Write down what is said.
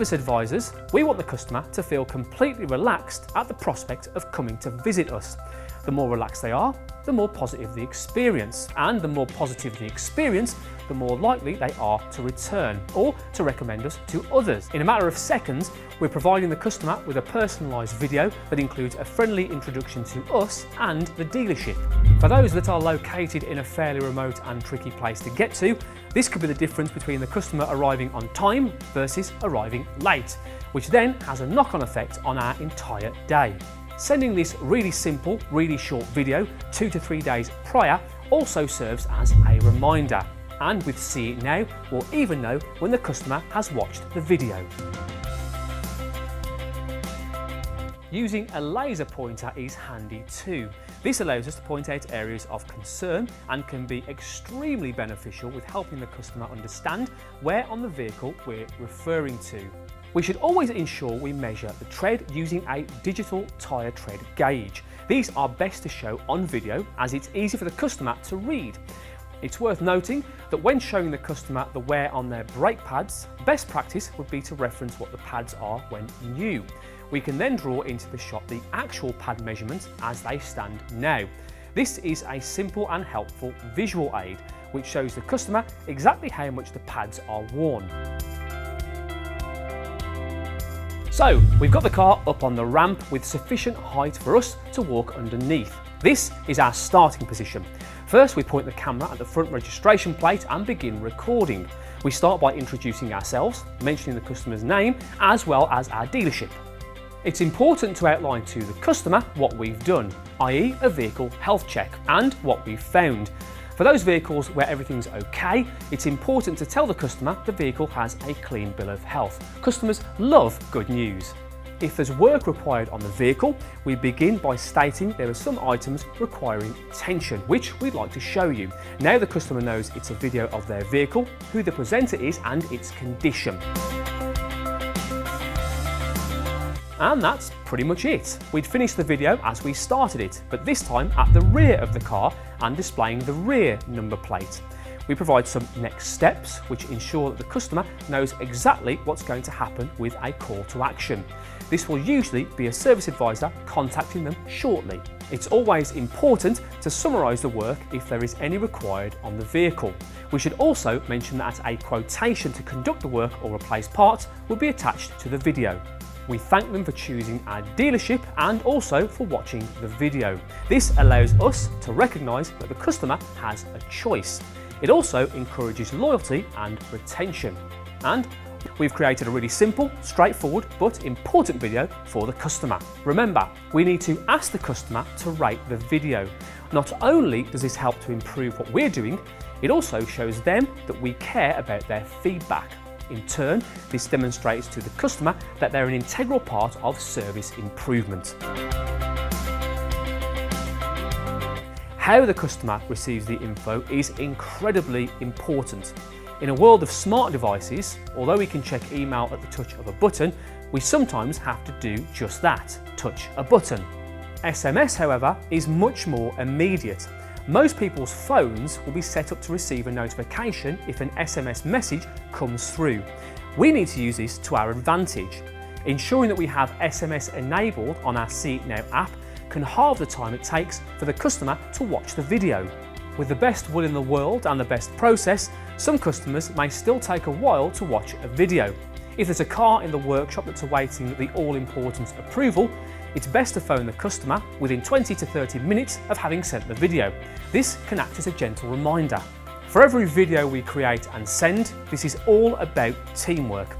service advisors, we want the customer to feel completely relaxed at the prospect of coming to visit us. The more relaxed they are, the more positive the experience, and the more positive the experience, the more likely they are to return or to recommend us to others. In a matter of seconds, we're providing the customer with a personalised video that includes a friendly introduction to us and the dealership. For those that are located in a fairly remote and tricky place to get to, this could be the difference between the customer arriving on time versus arriving late, which then has a knock-on effect on our entire day. Sending this really simple, really short video 2 to 3 days prior also serves as a reminder. And with CitNOW, we'll even know when the customer has watched the video. Using a laser pointer is handy too. This allows us to point out areas of concern and can be extremely beneficial with helping the customer understand where on the vehicle we're referring to. We should always ensure we measure the tread using a digital tyre tread gauge. These are best to show on video as it's easy for the customer to read. It's worth noting that when showing the customer the wear on their brake pads, best practice would be to reference what the pads are when new. We can then draw into the shot the actual pad measurements as they stand now. This is a simple and helpful visual aid which shows the customer exactly how much the pads are worn. So, we've got the car up on the ramp with sufficient height for us to walk underneath. This is our starting position. First, we point the camera at the front registration plate and begin recording. We start by introducing ourselves, mentioning the customer's name, as well as our dealership. It's important to outline to the customer what we've done, i.e. a vehicle health check, and what we've found. For those vehicles where everything's okay, it's important to tell the customer the vehicle has a clean bill of health. Customers love good news. If there's work required on the vehicle, we begin by stating there are some items requiring attention, which we'd like to show you. Now the customer knows it's a video of their vehicle, who the presenter is and its condition. And that's pretty much it. We'd finished the video as we started it, but this time at the rear of the car and displaying the rear number plate. We provide some next steps which ensure that the customer knows exactly what's going to happen with a call to action. This will usually be a service advisor contacting them shortly. It's always important to summarise the work if there is any required on the vehicle. We should also mention that a quotation to conduct the work or replace parts will be attached to the video. We thank them for choosing our dealership and also for watching the video. This allows us to recognise that the customer has a choice. It also encourages loyalty and retention. And we've created a really simple, straightforward but important video for the customer. Remember, we need to ask the customer to rate the video. Not only does this help to improve what we're doing, it also shows them that we care about their feedback. In turn, this demonstrates to the customer that they're an integral part of service improvement. How the customer receives the info is incredibly important. In a world of smart devices, although we can check email at the touch of a button, we sometimes have to do just that, touch a button. SMS, however, is much more immediate. Most people's phones will be set up to receive a notification if an SMS message comes through. We need to use this to our advantage. Ensuring that we have SMS enabled on our CitNOW app can halve the time it takes for the customer to watch the video. With the best will in the world and the best process, some customers may still take a while to watch a video. If there's a car in the workshop that's awaiting the all-important approval, it's best to phone the customer within 20 to 30 minutes of having sent the video. This can act as a gentle reminder. For every video we create and send, this is all about teamwork.